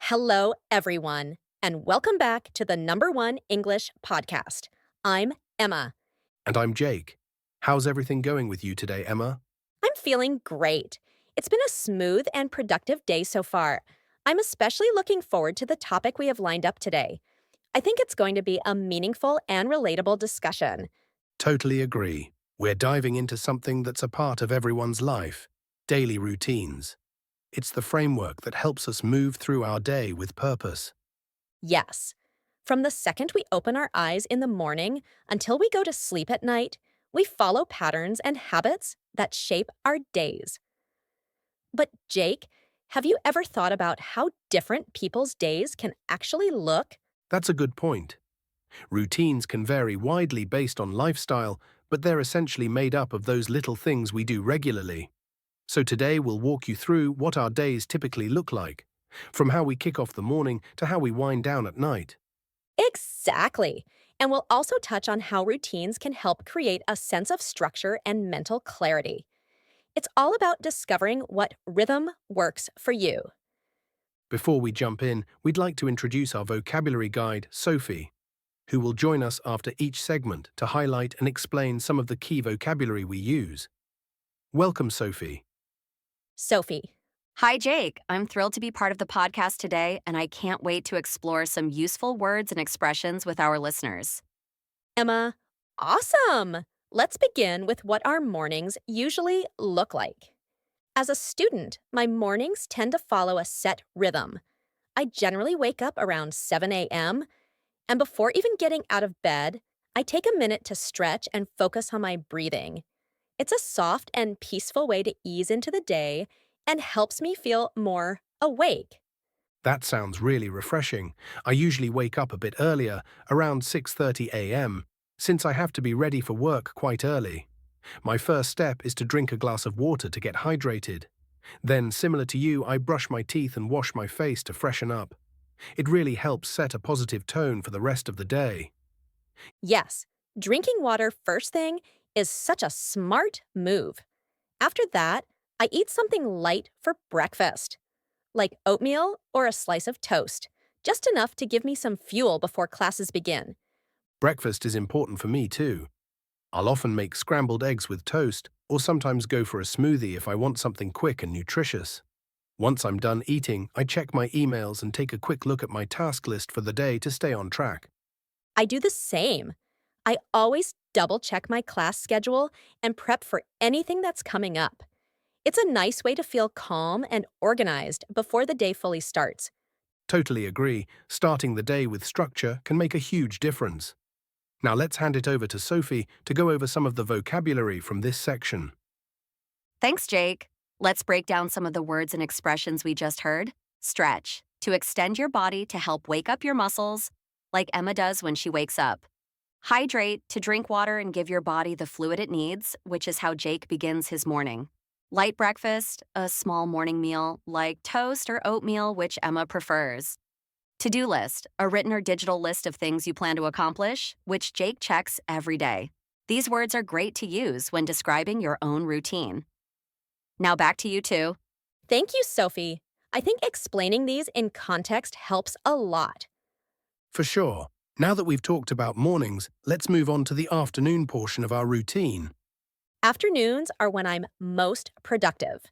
Hello, everyone, and welcome back to the number one English podcast. I'm Emma. And I'm Jake. How's everything going with you today, Emma? I'm feeling great. It's been a smooth and productive day so far. I'm especially looking forward to the topic we have lined up today. I think it's going to be a meaningful and relatable discussion. Totally agree. We're diving into something that's a part of everyone's life, daily routines. It's the framework that helps us move through our day with purpose. Yes, from the second we open our eyes in the morning until we go to sleep at night, we follow patterns and habits that shape our days. But, Jake, have you ever thought about how different people's days can actually look? That's a good point. Routines can vary widely based on lifestyle, but they're essentially made up of those little things we do regularly. So today we'll walk you through what our days typically look like, from how we kick off the morning to how we wind down at night. Exactly. And we'll also touch on how routines can help create a sense of structure and mental clarity. It's all about discovering what rhythm works for you. Before we jump in, we'd like to introduce our vocabulary guide, Sophie, who will join us after each segment to highlight and explain some of the key vocabulary we use. Welcome, Sophie. Sophie. Hi, Jake. I'm thrilled to be part of the podcast today, and I can't wait to explore some useful words and expressions with our listeners. Emma. Awesome! Let's begin with what our mornings usually look like. As a student, my mornings tend to follow a set rhythm. I generally wake up around 7 a.m., and before even getting out of bed, I take a minute to stretch and focus on my breathing. It's a soft and peaceful way to ease into the day and helps me feel more awake. That sounds really refreshing. I usually wake up a bit earlier, around 6:30 a.m., since I have to be ready for work quite early. My first step is to drink a glass of water to get hydrated. Then, similar to you, I brush my teeth and wash my face to freshen up. It really helps set a positive tone for the rest of the day. Yes, drinking water first thing is such a smart move. After that, I eat something light for breakfast, like oatmeal or a slice of toast, just enough to give me some fuel before classes begin. Breakfast is important for me too. I'll often make scrambled eggs with toast, or sometimes go for a smoothie if I want something quick and nutritious. Once I'm done eating, I check my emails and take a quick look at my task list for the day to stay on track. I do the same. I always double check my class schedule and prep for anything that's coming up. It's a nice way to feel calm and organized before the day fully starts. Totally agree, starting the day with structure can make a huge difference. Now let's hand it over to Sophie to go over some of the vocabulary from this section. Thanks, Jake. Let's break down some of the words and expressions we just heard. Stretch, to extend your body to help wake up your muscles, like Emma does when she wakes up. Hydrate, to drink water and give your body the fluid it needs, which is how Jake begins his morning. Light breakfast, a small morning meal, like toast or oatmeal, which Emma prefers. To-do list, a written or digital list of things you plan to accomplish, which Jake checks every day. These words are great to use when describing your own routine. Now back to you two. Thank you, Sophie. I think explaining these in context helps a lot. For sure. Now that we've talked about mornings, let's move on to the afternoon portion of our routine. Afternoons are when I'm most productive.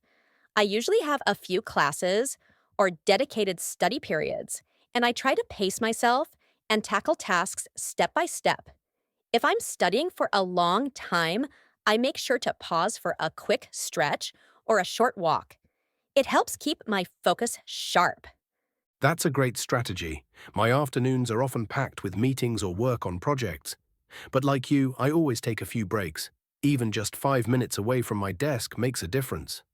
I usually have a few classes or dedicated study periods, and I try to pace myself and tackle tasks step by step. If I'm studying for a long time, I make sure to pause for a quick stretch or a short walk. It helps keep my focus sharp. That's a great strategy. My afternoons are often packed with meetings or work on projects. But like you, I always take a few breaks. Even just 5 minutes away from my desk makes a difference.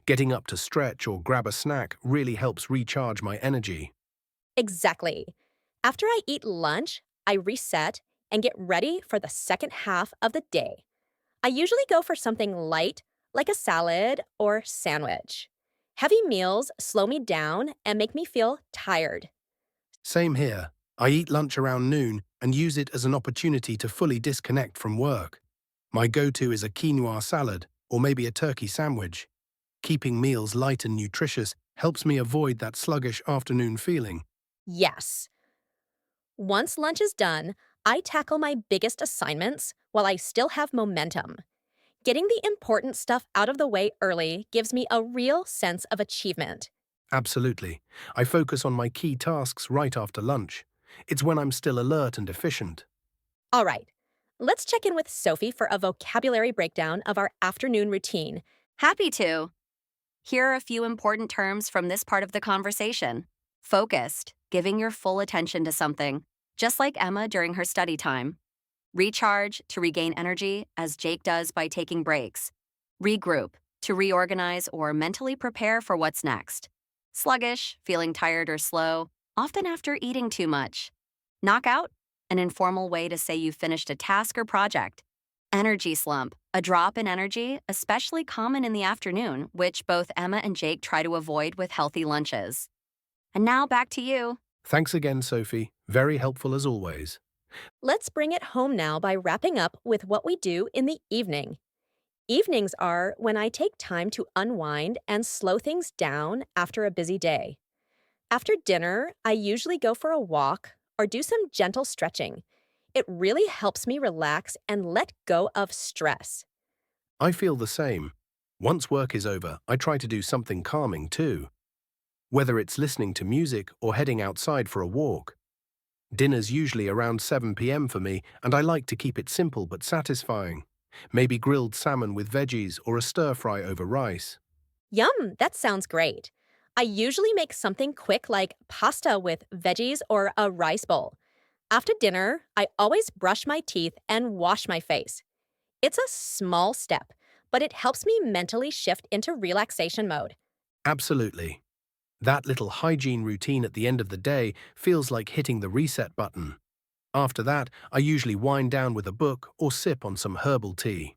Getting up to stretch or grab a snack really helps recharge my energy. Exactly. After I eat lunch, I reset and get ready for the second half of the day. I usually go for something light, like a salad or sandwich. Heavy meals slow me down and make me feel tired. Same here. I eat lunch around noon and use it as an opportunity to fully disconnect from work. My go-to is a quinoa salad or maybe a turkey sandwich. Keeping meals light and nutritious helps me avoid that sluggish afternoon feeling. Yes. Once lunch is done, I tackle my biggest assignments while I still have momentum. Getting the important stuff out of the way early gives me a real sense of achievement. Absolutely. I focus on my key tasks right after lunch. It's when I'm still alert and efficient. All right, let's check in with Sophie for a vocabulary breakdown of our afternoon routine. Happy to. Here are a few important terms from this part of the conversation. Focused, giving your full attention to something, just like Emma during her study time. Recharge, to regain energy, as Jake does by taking breaks. Regroup, to reorganize or mentally prepare for what's next. Sluggish, feeling tired or slow, often after eating too much. Knockout, an informal way to say you finished a task or project. Energy slump, a drop in energy, especially common in the afternoon, which both Emma and Jake try to avoid with healthy lunches. And now back to you. Thanks again, Sophie. Very helpful as always. Let's bring it home now by wrapping up with what we do in the evening. Evenings are when I take time to unwind and slow things down after a busy day. After dinner, I usually go for a walk or do some gentle stretching. It really helps me relax and let go of stress. I feel the same. Once work is over, I try to do something calming too. Whether it's listening to music or heading outside for a walk. Dinner's usually around 7 p.m. for me, and I like to keep it simple but satisfying. Maybe grilled salmon with veggies or a stir-fry over rice. Yum, that sounds great. I usually make something quick like pasta with veggies or a rice bowl. After dinner, I always brush my teeth and wash my face. It's a small step, but it helps me mentally shift into relaxation mode. Absolutely. That little hygiene routine at the end of the day feels like hitting the reset button. After that, I usually wind down with a book or sip on some herbal tea.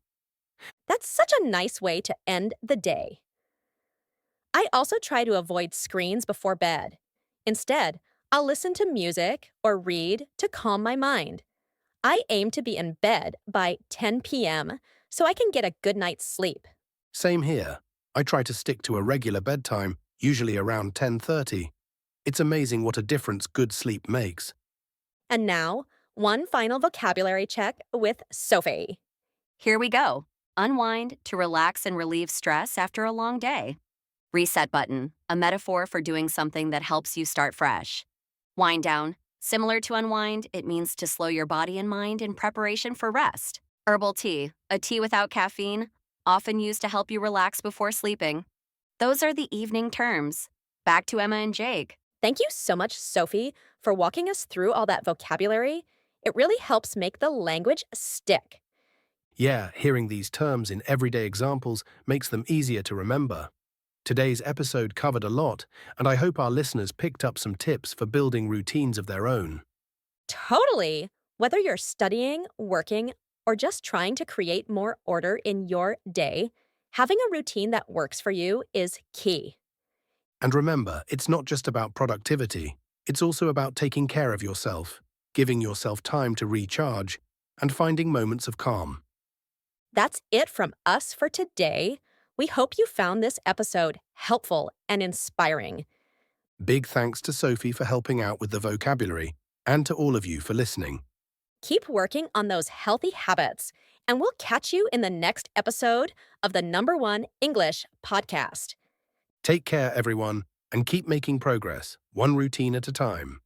That's such a nice way to end the day. I also try to avoid screens before bed. Instead, I'll listen to music or read to calm my mind. I aim to be in bed by 10 p.m. so I can get a good night's sleep. Same here. I try to stick to a regular bedtime, usually around 10:30. It's amazing what a difference good sleep makes. And now, one final vocabulary check with Sophie. Here we go. Unwind, to relax and relieve stress after a long day. Reset button, a metaphor for doing something that helps you start fresh. Wind down, similar to unwind, it means to slow your body and mind in preparation for rest. Herbal tea, a tea without caffeine, often used to help you relax before sleeping. Those are the evening terms. Back to Emma and Jake. Thank you so much, Sophie, for walking us through all that vocabulary. It really helps make the language stick. Yeah, hearing these terms in everyday examples makes them easier to remember. Today's episode covered a lot, and I hope our listeners picked up some tips for building routines of their own. Totally! Whether you're studying, working, or just trying to create more order in your day, having a routine that works for you is key. And remember, it's not just about productivity. It's also about taking care of yourself, giving yourself time to recharge, and finding moments of calm. That's it from us for today. We hope you found this episode helpful and inspiring. Big thanks to Sophie for helping out with the vocabulary, and to all of you for listening. Keep working on those healthy habits, and we'll catch you in the next episode of the #1 English podcast. Take care, everyone, and keep making progress, one routine at a time.